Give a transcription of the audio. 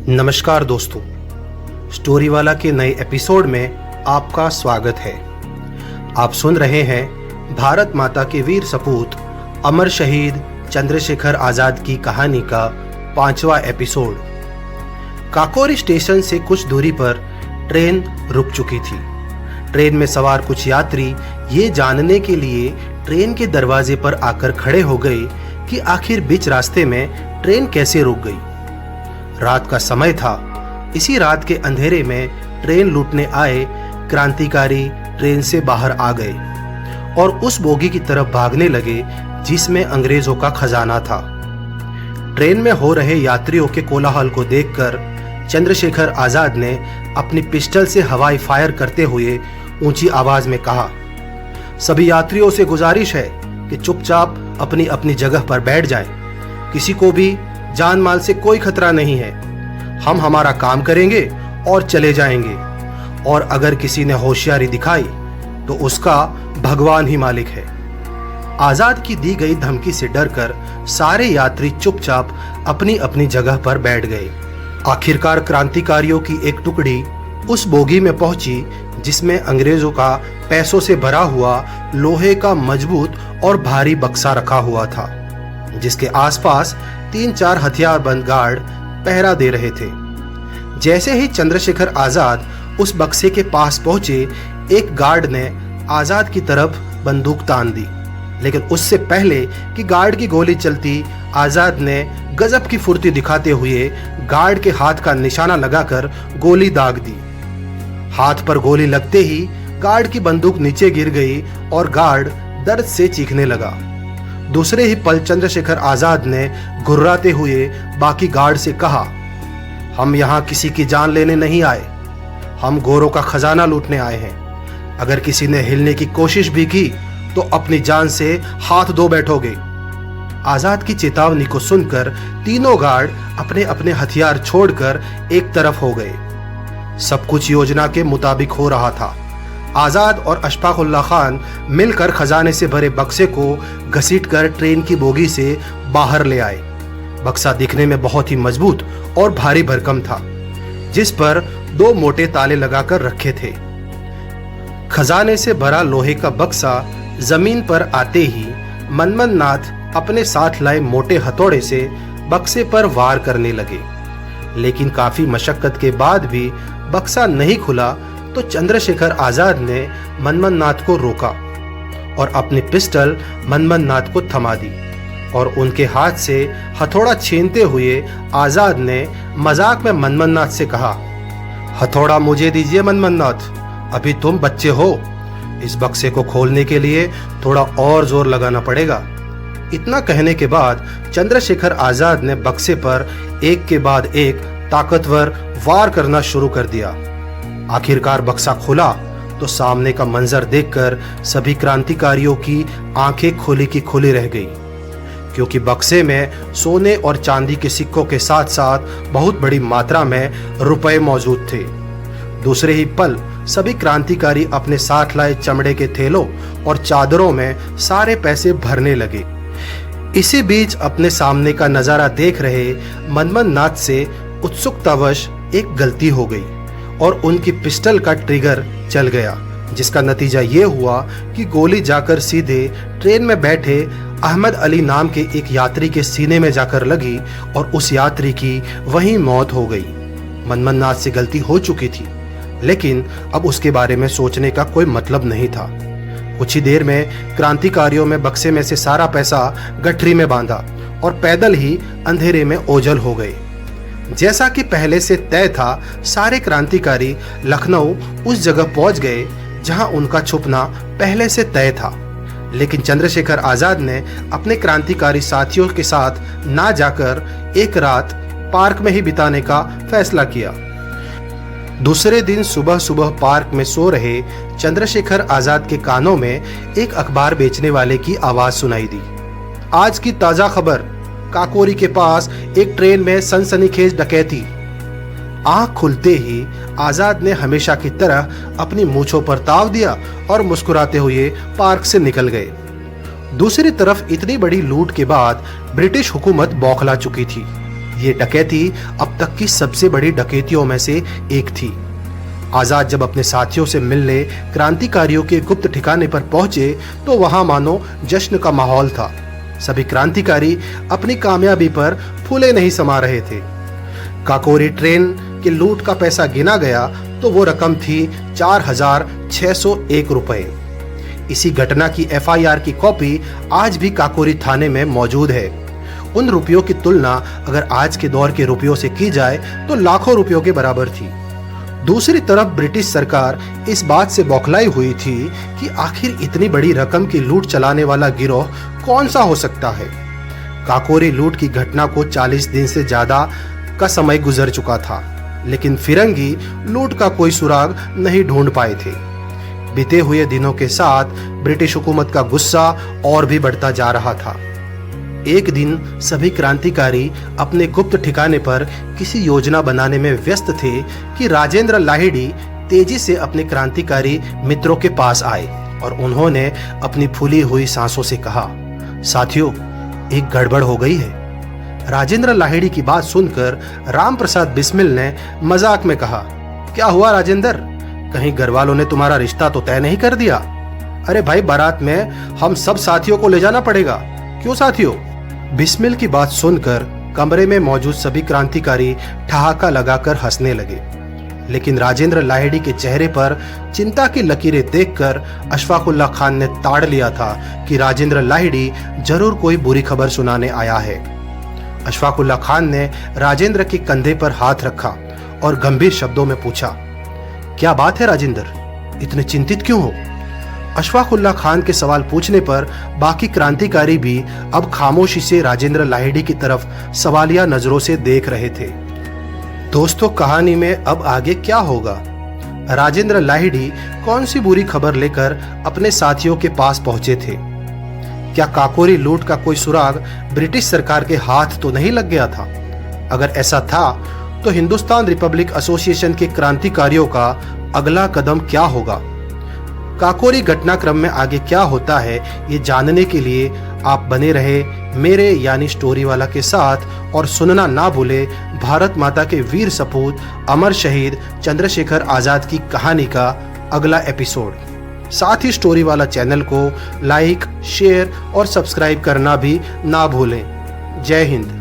नमस्कार दोस्तों, स्टोरी वाला के नए एपिसोड में आपका स्वागत है। आप सुन रहे हैं भारत माता के वीर सपूत अमर शहीद चंद्रशेखर आजाद की कहानी का 5वां एपिसोड। काकोरी स्टेशन से कुछ दूरी पर ट्रेन रुक चुकी थी। ट्रेन में सवार कुछ यात्री ये जानने के लिए ट्रेन के दरवाजे पर आकर खड़े हो गए कि आखिर बीच रास्ते में ट्रेन कैसे रुक गई। रात का समय था। इसी रात के अंधेरे में ट्रेन लूटने आए क्रांतिकारी ट्रेन से बाहर आ गए और उस बोगी की तरफ भागने लगे जिसमें अंग्रेजों का खजाना था। ट्रेन में हो रहे यात्रियों के कोलाहल को देखकर चंद्रशेखर आजाद ने अपनी पिस्टल से हवाई फायर करते हुए ऊंची आवाज में कहा, सभी यात्रियों से गुजारिश है कि चुपचाप अपनी अपनी जगह पर बैठ जाएं। किसी को भी जान माल से कोई खतरा नहीं है। हम हमारा काम करेंगे और चले जाएंगे, और अगर किसी ने होशियारी दिखाई तो उसका भगवान ही मालिक है। आजाद की दी गई धमकी से डरकर सारे यात्री चुपचाप अपनी अपनी जगह पर बैठ गए। आखिरकार क्रांतिकारियों की एक टुकड़ी उस बोगी में पहुंची जिसमें अंग्रेजों का पैसों से भरा हुआ लोहे का मजबूत और भारी बक्सा रखा हुआ था, जिसके आसपास 3-4 हथियारबंद गार्ड पहरा दे रहे थे। जैसे ही चंद्रशेखर आजाद उस बक्से के पास पहुंचे, एक गार्ड ने आजाद की तरफ बंदूक तान दी, लेकिन उससे पहले कि गार्ड की गोली चलती, आजाद ने गजब की फुर्ती दिखाते हुए गार्ड के हाथ का निशाना लगाकर गोली दाग दी। हाथ पर गोली लगते ही गार्ड की बंदूक नीचे गिर गई और गार्ड दर्द से चीखने लगा। दूसरे ही पल चंद्रशेखर आजाद ने घुर्राते हुए बाकी गार्ड से कहा, हम यहाँ किसी की जान लेने नहीं आए, हम गोरों का खजाना लूटने आए हैं। अगर किसी ने हिलने की कोशिश भी की तो अपनी जान से हाथ धो बैठोगे। आजाद की चेतावनी को सुनकर तीनों गार्ड अपने अपने हथियार छोड़कर एक तरफ हो गए। सब कुछ योजना के मुताबिक हो रहा था। आजाद और अशफाकुल्ला खान मिलकर खजाने से भरे बक्से को घसीटकर ट्रेन की बोगी से बाहर ले आए। बक्सा दिखने में बहुत ही मजबूत और भारी भरकम था, जिस पर 2 मोटे ताले लगाकर रखे थे। खजाने से भरा लोहे का बक्सा जमीन पर आते ही मनमन नाथ अपने साथ लाए मोटे हथौड़े से बक्से पर वार करने लगे, लेकिन काफी मशक्कत के बाद भी बक्सा नहीं खुला तो चंद्रशेखर आजाद ने मनमन नाथ को रोका और अपनी पिस्टल मनमन नाथ को थमा दी, और उनके हाथ से हथौड़ा छीनते हुए आजाद ने मजाक में मनमन नाथ से कहा, हथौड़ा मुझे दीजिए मनमन नाथ, अभी तुम बच्चे हो। इस बक्से को खोलने के लिए थोड़ा और जोर लगाना पड़ेगा। इतना कहने के बाद चंद्रशेखर आजाद ने बक्से पर एक के बाद एक ताकतवर वार करना शुरू कर दिया। आखिरकार बक्सा खुला तो सामने का मंजर देखकर सभी क्रांतिकारियों की आंखें खुली की खुली रह गई, क्योंकि बक्से में सोने और चांदी के सिक्कों के साथ साथ बहुत बड़ी मात्रा में रुपए मौजूद थे। दूसरे ही पल सभी क्रांतिकारी अपने साथ लाए चमड़े के थैलों और चादरों में सारे पैसे भरने लगे। इसी बीच अपने सामने का नजारा देख रहे मनमन नाथ से उत्सुकतावश एक गलती हो गई और उनकी पिस्टल का ट्रिगर चल गया, जिसका नतीजा ये हुआ कि गोली जाकर सीधे ट्रेन में बैठे अहमद अली नाम के एक यात्री के सीने में जाकर लगी और उस यात्री की वहीं मौत हो गई। मनमन नाथ से गलती हो चुकी थी, लेकिन अब उसके बारे में सोचने का कोई मतलब नहीं था। कुछ ही देर में क्रांतिकारियों में बक्से में से सारा पैसा गठरी में बांधा और पैदल ही अंधेरे में ओझल हो गए। जैसा कि पहले से तय था, सारे क्रांतिकारी लखनऊ उस जगह पहुंच गए जहां उनका छुपना पहले से तय था, लेकिन चंद्रशेखर आजाद ने अपने क्रांतिकारी साथियों के साथ ना जाकर एक रात पार्क में ही बिताने का फैसला किया। दूसरे दिन सुबह सुबह पार्क में सो रहे चंद्रशेखर आजाद के कानों में एक अखबार बेचने वाले की आवाज सुनाई दी। आज की ताजा खबर, काकोरी के पास एक ट्रेन में सनसनीखेज डकैती। आंख खुलते ही आजाद ने हमेशा की तरह अपनी मूंछों पर ताव दिया और मुस्कुराते हुए पार्क से निकल गए। दूसरी तरफ इतनी बड़ी लूट के बाद ब्रिटिश हुकूमत बौखला चुकी थी। ये डकैती अब तक की सबसे बड़ी डकैतियों में से एक थी। आजाद जब अपने साथियों से मिलने क्रांतिकारियों के गुप्त ठिकाने पर पहुंचे तो वहां मानो जश्न का माहौल था। सभी क्रांतिकारी अपनी कामयाबी पर फूले नहीं समा रहे थे। काकोरी ट्रेन के लूट का पैसा गिना गया तो वो रकम थी 4,601 रुपए। इसी घटना की एफआईआर की कॉपी आज भी काकोरी थाने में मौजूद है। उन रुपयों की तुलना अगर आज के दौर के रुपयों से की जाए तो लाखों रुपयों के बराबर थी। दूसरी तरफ ब्रिटिश सरकार इस बात से बौखलाई हुई थी कि आखिर इतनी बड़ी रकम की लूट चलाने वाला गिरोह कौन सा हो सकता है। काकोरी लूट की घटना को 40 दिन से ज्यादा का समय गुजर चुका था, लेकिन फिरंगी लूट का कोई सुराग नहीं ढूंढ पाए थे। बीते हुए दिनों के साथ ब्रिटिश हुकूमत का गुस्सा और भी बढ़ता जा रहा था। एक दिन सभी क्रांतिकारी अपने गुप्त ठिकाने पर किसी योजना बनाने में व्यस्त थे कि राजेंद्र लाहिड़ी तेजी से अपने क्रांतिकारी मित्रों के पास आए और उन्होंने अपनी फूली हुई सांसों से कहा, साथियों, एक गड़बड़ हो गई है। राजेंद्र लाहिड़ी की बात सुनकर राम प्रसाद बिस्मिल ने मजाक में कहा, क्या हुआ राजेंद्र, कहीं घर वालों ने तुम्हारा रिश्ता तो तय नहीं कर दिया? अरे भाई, बारात में हम सब साथियों को ले जाना पड़ेगा। क्यों साथियों? बिस्मिल की बात सुनकर कमरे में मौजूद सभी क्रांतिकारी ठहाका लगाकर हंसने लगे, लेकिन राजेंद्र लाहिड़ी के चेहरे पर चिंता की लकीरें देखकर अशफाकुल्ला खान ने ताड़ लिया था कि राजेंद्र लाहिड़ी जरूर कोई बुरी खबर सुनाने आया है। अशफाकुल्ला खान ने राजेंद्र के कंधे पर हाथ रखा और गंभीर शब्दों में पूछा, क्या बात है राजेंद्र, इतने चिंतित क्यों हो? अशफाकुल्ला खान के सवाल पूछने पर बाकी क्रांतिकारी भी अब खामोशी से राजेंद्र लाहिड़ी की तरफ सवालिया नजरों से देख रहे थे। दोस्तों, कहानी में अब आगे क्या होगा? राजेंद्र लाहिड़ी कौन सी बुरी खबर लेकर अपने साथियों के पास पहुंचे थे? क्या काकोरी लूट का कोई सुराग ब्रिटिश सरकार के हाथ तो नहीं लग गया था? अगर ऐसा था तो हिंदुस्तान रिपब्लिक एसोसिएशन के क्रांतिकारियों का अगला कदम क्या होगा? काकोरी घटनाक्रम में आगे क्या होता है, ये जानने के लिए आप बने रहे मेरे यानी स्टोरी वाला के साथ और सुनना ना भूले भारत माता के वीर सपूत अमर शहीद चंद्रशेखर आजाद की कहानी का अगला एपिसोड। साथ ही स्टोरी वाला चैनल को लाइक, शेयर और सब्सक्राइब करना भी ना भूलें। जय हिंद।